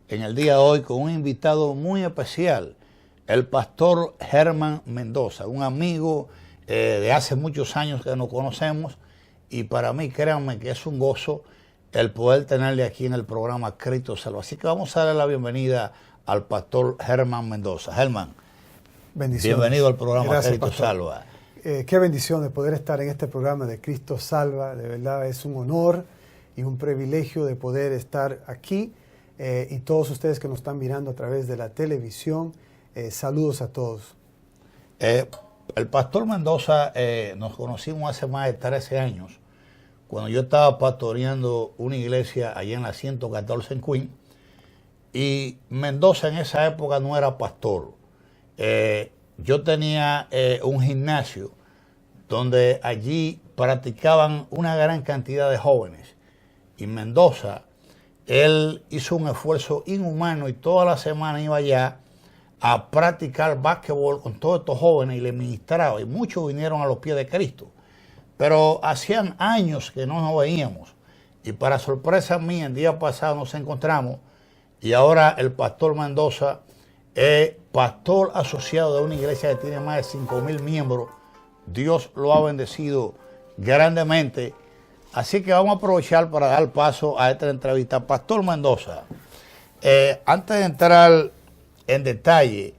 en el día de hoy con un invitado muy especial, el pastor Germán Mendoza, un amigo de hace muchos años que nos conocemos, y para mí, créanme que es un gozo el poder tenerle aquí en el programa Cristo Salva. Así que vamos a darle la bienvenida al pastor Germán Mendoza. Germán, bienvenido al programa. Gracias, Cristo pastor. Salva. Qué bendición de poder estar en este programa de Cristo Salva. De verdad es un honor y un privilegio de poder estar aquí. Y todos ustedes que nos están mirando a través de la televisión, saludos a todos. El pastor Mendoza nos conocimos hace más de 13 años, cuando yo estaba pastoreando una iglesia allá en la 114 en Queen, y Mendoza en esa época no era pastor. Yo tenía un gimnasio donde allí practicaban una gran cantidad de jóvenes, y Mendoza, él hizo un esfuerzo inhumano y toda la semana iba allá a practicar básquetbol con todos estos jóvenes y les ministraba, y muchos vinieron a los pies de Cristo. Pero hacían años que no nos veíamos, y para sorpresa mía, el día pasado nos encontramos, y ahora el pastor Mendoza es pastor asociado de una iglesia que tiene más de 5,000 miembros. Dios lo ha bendecido grandemente. Así que vamos a aprovechar para dar paso a esta entrevista. Pastor Mendoza, antes de entrar en detalle,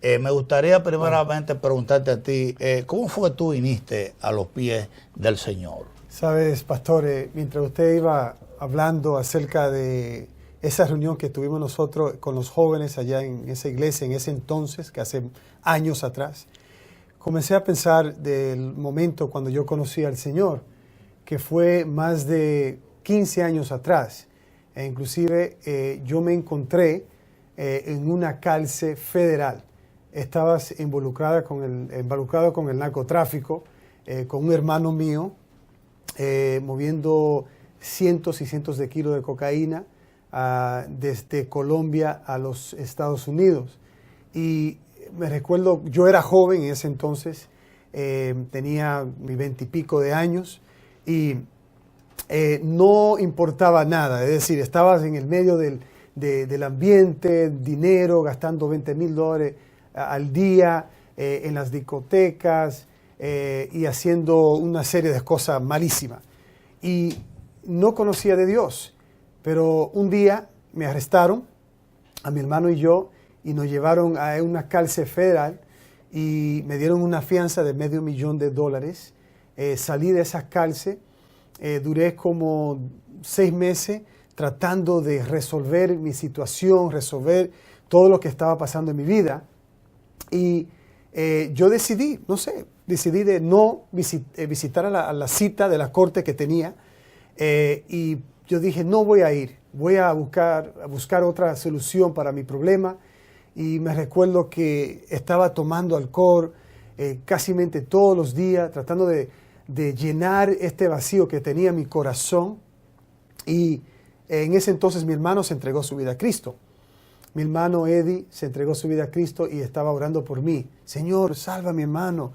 me gustaría primeramente preguntarte a ti, ¿cómo fue que tú viniste a los pies del Señor? Sabes, pastor, mientras usted iba hablando acerca de esa reunión que tuvimos nosotros con los jóvenes allá en esa iglesia, en ese entonces, que hace años atrás, comencé a pensar del momento cuando yo conocí al Señor, que fue más de 15 años atrás. Inclusive yo me encontré en una cárcel federal. Estabas involucrado con el narcotráfico, con un hermano mío, moviendo cientos y cientos de kilos de cocaína desde Colombia a los Estados Unidos. Y me recuerdo, yo era joven en ese entonces, tenía mis 20 y pico de años, y no importaba nada. Es decir, estabas en el medio del ambiente, dinero, gastando $20,000 al día en las discotecas y haciendo una serie de cosas malísimas. Y no conocía de Dios, pero un día me arrestaron a mi hermano y yo y nos llevaron a una cárcel federal y me dieron una fianza de $500,000. Salí de esa cárcel, duré como 6 meses tratando de resolver mi situación, resolver todo lo que estaba pasando en mi vida. Y yo decidí de no visitar a la cita de la corte que tenía. Y yo dije, no voy a ir, voy a buscar otra solución para mi problema. Y me recuerdo que estaba tomando alcohol casi todos los días, tratando de llenar este vacío que tenía en mi corazón. Y en ese entonces mi hermano se entregó su vida a Cristo. Mi hermano Eddie se entregó su vida a Cristo y estaba orando por mí. Señor, salva a mi hermano.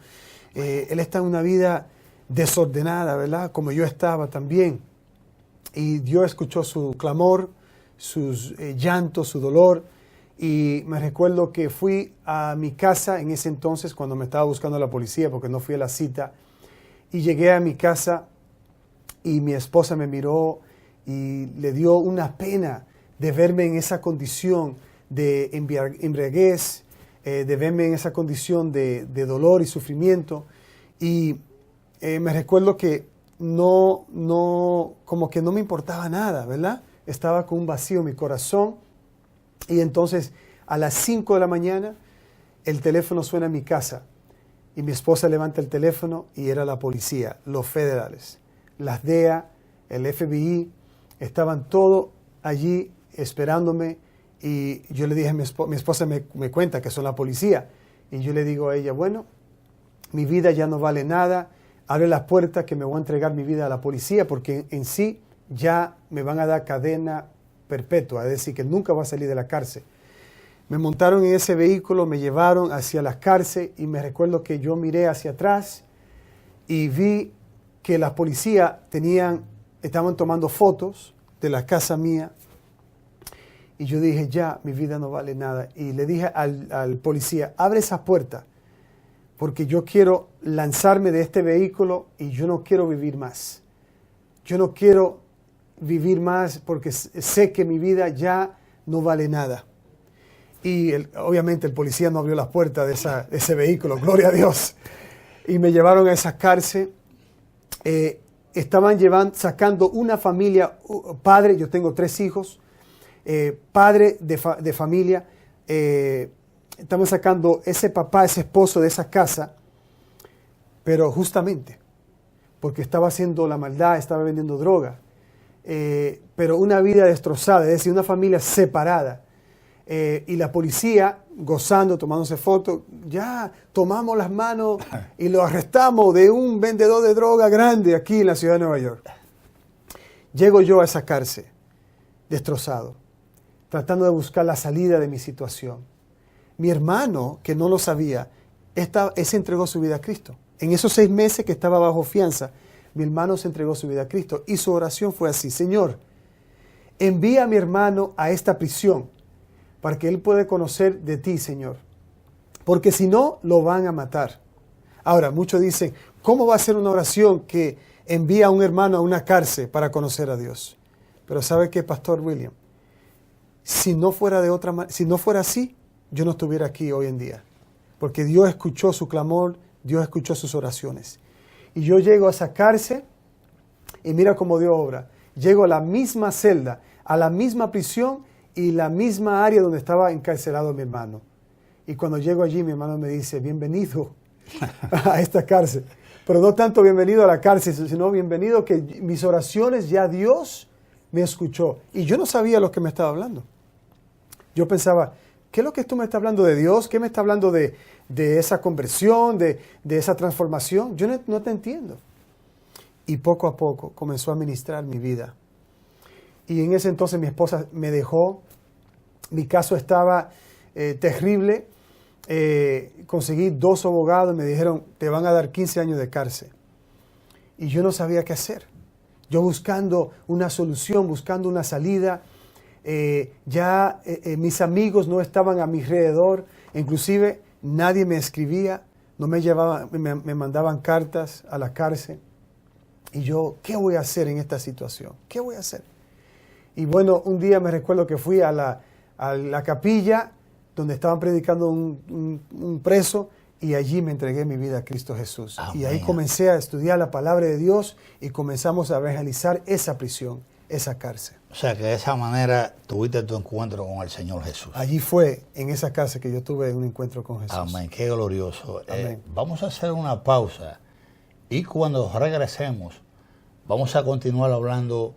Él está en una vida desordenada, ¿verdad? Como yo estaba también. Y Dios escuchó su clamor, sus llantos, su dolor. Y me recuerdo que fui a mi casa en ese entonces cuando me estaba buscando la policía porque no fui a la cita. Y llegué a mi casa y mi esposa me miró y le dio una pena de verme en esa condición de embriaguez, de verme en esa condición de dolor y sufrimiento. Y me recuerdo que como que no me importaba nada, ¿verdad? Estaba con un vacío en mi corazón. Y entonces a las 5 de la mañana el teléfono suena en mi casa. Y mi esposa levanta el teléfono y era la policía, los federales, las DEA, el FBI, estaban todos allí esperándome. Y yo le dije a mi esposa me cuenta que son la policía. Y yo le digo a ella, bueno, mi vida ya no vale nada, abre la puerta que me voy a entregar mi vida a la policía porque en sí ya me van a dar cadena perpetua, es decir, que nunca va a salir de la cárcel. Me montaron en ese vehículo, me llevaron hacia la cárcel y me recuerdo que yo miré hacia atrás y vi que la policía estaban tomando fotos de la casa mía Y yo dije, ya, mi vida no vale nada. Y le dije al policía, abre esa puerta, porque yo quiero lanzarme de este vehículo y yo no quiero vivir más. Yo no quiero vivir más porque sé que mi vida ya no vale nada. Y obviamente el policía no abrió las puertas de ese vehículo, gloria a Dios. Y me llevaron a esa cárcel. Estaban sacando una familia, padre, yo tengo 3 hijos, padre de familia, estaban sacando ese papá, ese esposo de esa casa, pero justamente porque estaba haciendo la maldad, estaba vendiendo droga, pero una vida destrozada, es decir, una familia separada. Y la policía gozando, tomándose fotos, ya tomamos las manos y lo arrestamos de un vendedor de droga grande aquí en la ciudad de Nueva York. Llego yo a esa cárcel, destrozado, tratando de buscar la salida de mi situación. Mi hermano, que no lo sabía, se entregó su vida a Cristo. En esos 6 meses que estaba bajo fianza, mi hermano se entregó su vida a Cristo y su oración fue así: Señor, envía a mi hermano a esta prisión para que él pueda conocer de ti, Señor, porque si no, lo van a matar. Ahora, muchos dicen, ¿cómo va a ser una oración que envía a un hermano a una cárcel para conocer a Dios? Pero ¿sabe qué, Pastor William? Si no fuera así, yo no estuviera aquí hoy en día, porque Dios escuchó su clamor, Dios escuchó sus oraciones. Y yo llego a esa cárcel y mira cómo Dios obra. Llego a la misma celda, a la misma prisión y la misma área donde estaba encarcelado mi hermano. Y cuando llego allí, mi hermano me dice, bienvenido a esta cárcel. Pero no tanto bienvenido a la cárcel, sino bienvenido que mis oraciones ya Dios me escuchó. Y yo no sabía lo que me estaba hablando. Yo pensaba, ¿qué es lo que tú me estás hablando de Dios? ¿Qué me está hablando de esa conversión, de esa transformación? Yo no te entiendo. Y poco a poco comenzó a ministrar mi vida. Y en ese entonces mi esposa me dejó. Mi caso estaba terrible. Conseguí 2 abogados y me dijeron, te van a dar 15 años de cárcel. Y yo no sabía qué hacer. Yo buscando una solución, buscando una salida. Mis amigos no estaban a mi alrededor. Inclusive nadie me escribía. No me llevaban, me mandaban cartas a la cárcel. Y yo, ¿qué voy a hacer en esta situación? ¿Qué voy a hacer? Y bueno, un día me recuerdo que fui a la capilla donde estaban predicando un preso y allí me entregué mi vida a Cristo Jesús. Amén. Y ahí comencé a estudiar la palabra de Dios y comenzamos a evangelizar esa prisión, esa cárcel. O sea que de esa manera tuviste tu encuentro con el Señor Jesús. Allí fue, en esa cárcel, que yo tuve un encuentro con Jesús. Amén, qué glorioso. Amén. Vamos a hacer una pausa y cuando regresemos vamos a continuar hablando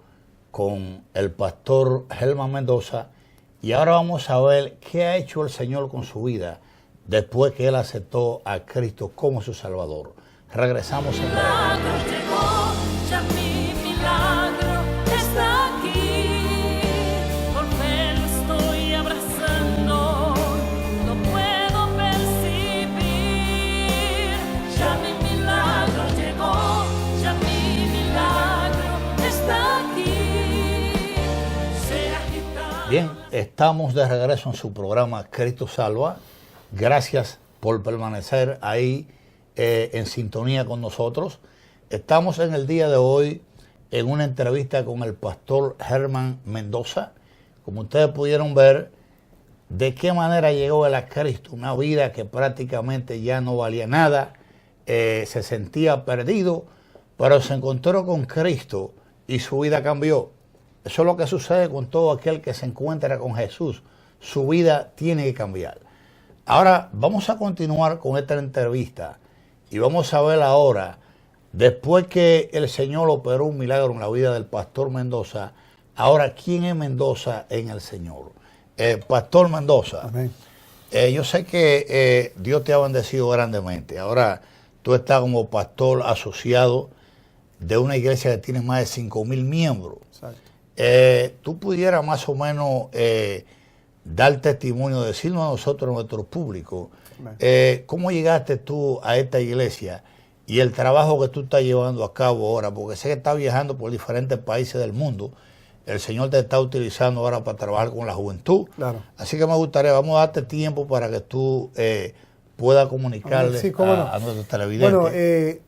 con el pastor Helman Mendoza y ahora vamos a ver qué ha hecho el Señor con su vida después que él aceptó a Cristo como su Salvador. Regresamos en breve. Bien, estamos de regreso en su programa Cristo Salva. Gracias por permanecer ahí en sintonía con nosotros. Estamos en el día de hoy en una entrevista con el pastor Helman Mendoza. Como ustedes pudieron ver, de qué manera llegó él a Cristo. Una vida que prácticamente ya no valía nada, se sentía perdido, pero se encontró con Cristo y su vida cambió. Eso es lo que sucede con todo aquel que se encuentra con Jesús. Su vida tiene que cambiar. Ahora vamos a continuar con esta entrevista y vamos a ver ahora, después que el Señor operó un milagro en la vida del pastor Mendoza, ahora quién es Mendoza en el Señor. Pastor Mendoza, Amén. Yo sé que Dios te ha bendecido grandemente. Ahora tú estás como pastor asociado de una iglesia que tiene más de 5,000 miembros. Exacto. Tú pudieras más o menos dar testimonio, decirnos a nosotros, a nuestro público, cómo llegaste tú a esta iglesia y el trabajo que tú estás llevando a cabo ahora, porque sé que estás viajando por diferentes países del mundo el Señor te está utilizando ahora para trabajar con la juventud. Claro. Así que me gustaría, vamos a darte tiempo para que tú puedas comunicarle Sí, cómo no. a nuestros televidentes. Bueno,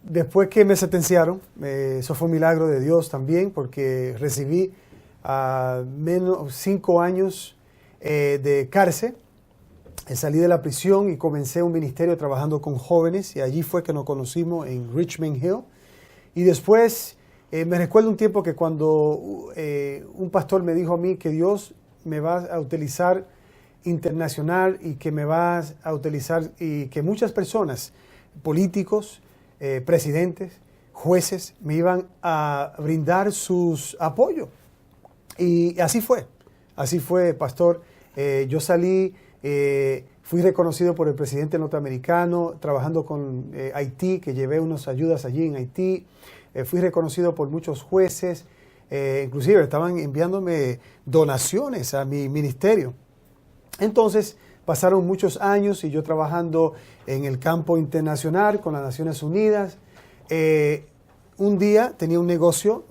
después que me sentenciaron, eso fue un milagro de Dios también, porque recibí menos 5 años de cárcel. Salí de la prisión y comencé un ministerio trabajando con jóvenes, y allí fue que nos conocimos en Richmond Hill. Y después me recuerdo un tiempo que cuando un pastor me dijo a mí que Dios me va a utilizar internacional y que me va a utilizar, y que muchas personas, políticos, presidentes, jueces, me iban a brindar sus apoyo. Y así fue, pastor. Yo salí, fui reconocido por el presidente norteamericano trabajando con Haití, que llevé unas ayudas allí en Haití. Fui reconocido por muchos jueces, inclusive estaban enviándome donaciones a mi ministerio. Entonces pasaron muchos años y yo trabajando en el campo internacional con las Naciones Unidas. Un día tenía un negocio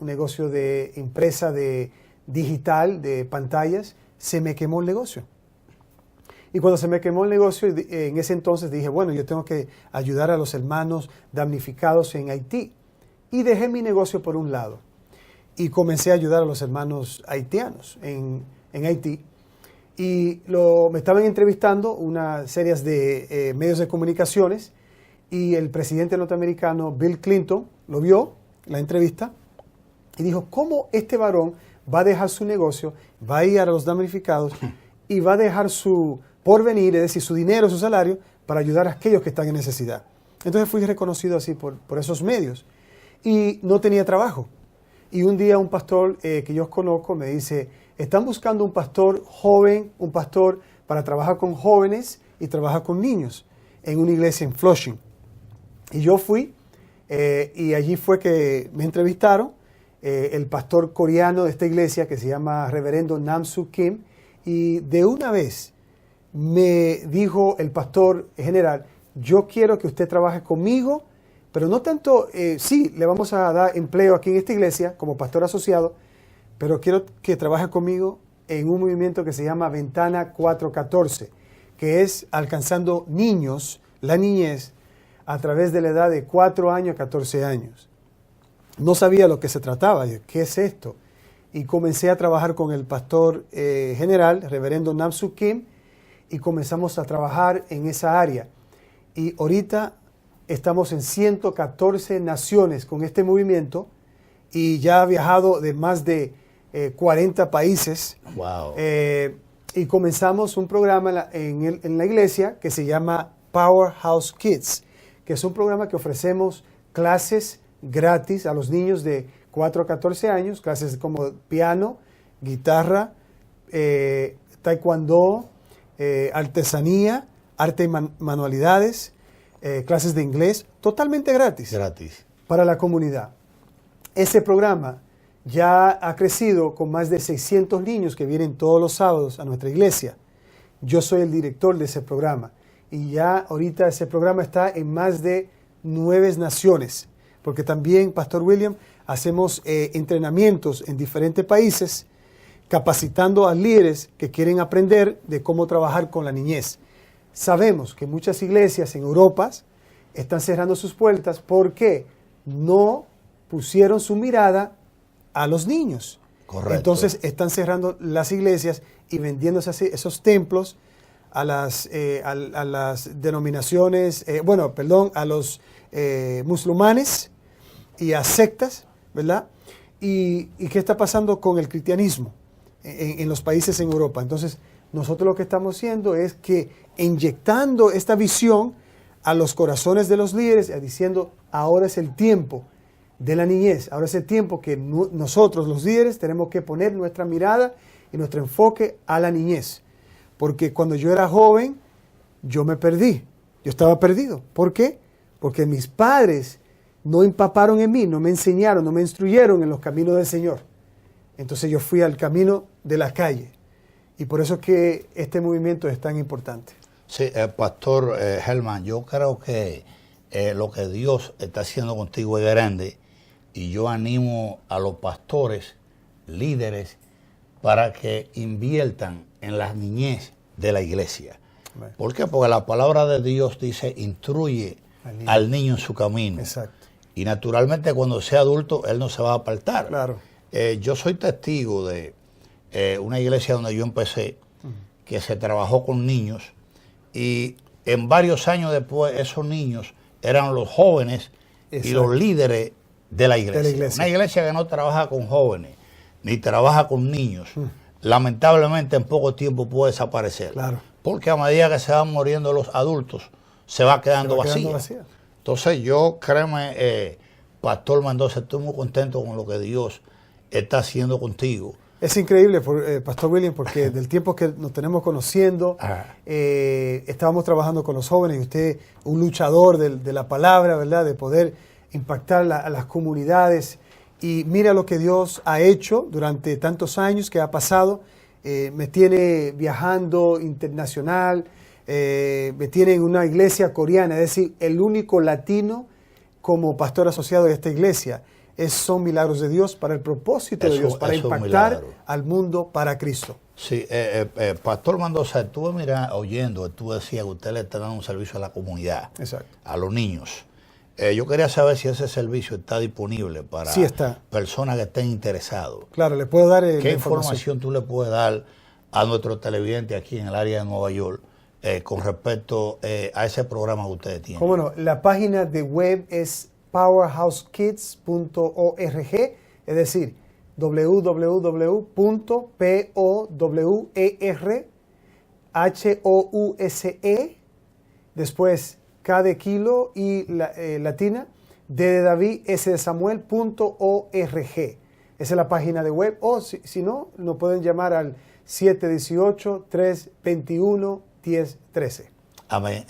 de empresa digital, de pantallas. Se me quemó el negocio. Y cuando se me quemó el negocio, en ese entonces dije, bueno, yo tengo que ayudar a los hermanos damnificados en Haití. Y dejé mi negocio por un lado y comencé a ayudar a los hermanos haitianos en Haití. Y me estaban entrevistando una serie de medios de comunicaciones, y el presidente norteamericano Bill Clinton lo vio, la entrevista, y dijo, ¿cómo este varón va a dejar su negocio, va a ir a los damnificados y va a dejar su porvenir, es decir, su dinero, su salario, para ayudar a aquellos que están en necesidad? Entonces fui reconocido así por esos medios y no tenía trabajo. Y un día un pastor que yo conozco me dice, están buscando un pastor joven, un pastor para trabajar con jóvenes y trabajar con niños en una iglesia en Flushing. Y yo fui y allí fue que me entrevistaron el pastor coreano de esta iglesia, que se llama Reverendo Nam-Soo Kim, y de una vez me dijo el pastor general, yo quiero que usted trabaje conmigo, pero no tanto, sí, le vamos a dar empleo aquí en esta iglesia como pastor asociado, pero quiero que trabaje conmigo en un movimiento que se llama Ventana 414, que es alcanzando niños, la niñez, a través de la edad de 4 años a 14 años. No sabía lo que se trataba, ¿qué es esto? Y comencé a trabajar con el pastor general, Reverendo Nam-Soo Kim, y comenzamos a trabajar en esa área. Y ahorita estamos en 114 naciones con este movimiento, y ya ha viajado de más de 40 países. Wow. Y comenzamos un programa en la iglesia que se llama Powerhouse Kids, que es un programa que ofrecemos clases gratis a los niños de 4 a 14 años, clases como piano, guitarra, taekwondo, artesanía, arte y manualidades, clases de inglés, totalmente gratis. Gratis. Para la comunidad. Ese programa ya ha crecido con más de 600 niños que vienen todos los sábados a nuestra iglesia. Yo soy el director de ese programa, y ya ahorita ese programa está en más de 9 naciones, porque también, Pastor William, hacemos entrenamientos en diferentes países, capacitando a líderes que quieren aprender de cómo trabajar con la niñez. Sabemos que muchas iglesias en Europa están cerrando sus puertas porque no pusieron su mirada a los niños. Correcto. Entonces están cerrando las iglesias y vendiendo esos templos a las denominaciones, a los musulmanes y a sectas, ¿verdad? ¿Y qué está pasando con el cristianismo en los países en Europa? Entonces, nosotros lo que estamos haciendo es que inyectando esta visión a los corazones de los líderes, diciendo, ahora es el tiempo de la niñez, ahora es el tiempo que nosotros, los líderes, tenemos que poner nuestra mirada y nuestro enfoque a la niñez. Porque cuando yo era joven, yo me perdí, yo estaba perdido. ¿Por qué? Porque mis padres no empaparon en mí, no me enseñaron, no me instruyeron en los caminos del Señor. Entonces yo fui al camino de la calle. Y por eso es que este movimiento es tan importante. Sí, Pastor Helman, yo creo que lo que Dios está haciendo contigo es grande, y yo animo a los pastores, líderes, para que inviertan en la niñez de la iglesia. Bueno. ¿Por qué? Porque la palabra de Dios dice, instruye al niño en su camino. Exacto. Y naturalmente cuando sea adulto, él no se va a apartar. Claro. Yo soy testigo de una iglesia donde yo empecé, que se trabajó con niños, y en varios años después esos niños eran los jóvenes y los líderes de la iglesia. Una iglesia que no trabaja con jóvenes, ni trabaja con niños, lamentablemente en poco tiempo puede desaparecer. Claro. Porque a medida que se van muriendo los adultos, se va quedando vacía. Entonces yo, créeme, Pastor Mendoza, estoy muy contento con lo que Dios está haciendo contigo. Es increíble, Pastor William, porque del tiempo que nos tenemos conociendo, estábamos trabajando con los jóvenes y usted, un luchador de la palabra, ¿verdad? De poder impactar a las comunidades. Y mira lo que Dios ha hecho durante tantos años que ha pasado. Me tiene viajando internacional, me tiene en una iglesia coreana, es decir, el único latino como pastor asociado de esta iglesia. Son milagros de Dios para el propósito de Dios, para impactar al mundo para Cristo. Sí, Pastor Mendoza, estuve oyendo, tú decías que usted le está dando un servicio a la comunidad, exacto, a los niños. Yo quería saber si ese servicio está disponible para personas que estén interesados. Claro, le puedo dar ¿Qué información tú le puedes dar a nuestro televidente aquí en el área de Nueva York con respecto a ese programa que ustedes tienen? Cómo no, la página de web es powerhousekids.org, es decir, www.powerhouse, después K de kilo y latina, D de David, S de Samuel.org. Esa es la página de web, o si no, nos pueden llamar al 718-321-1013. Amén.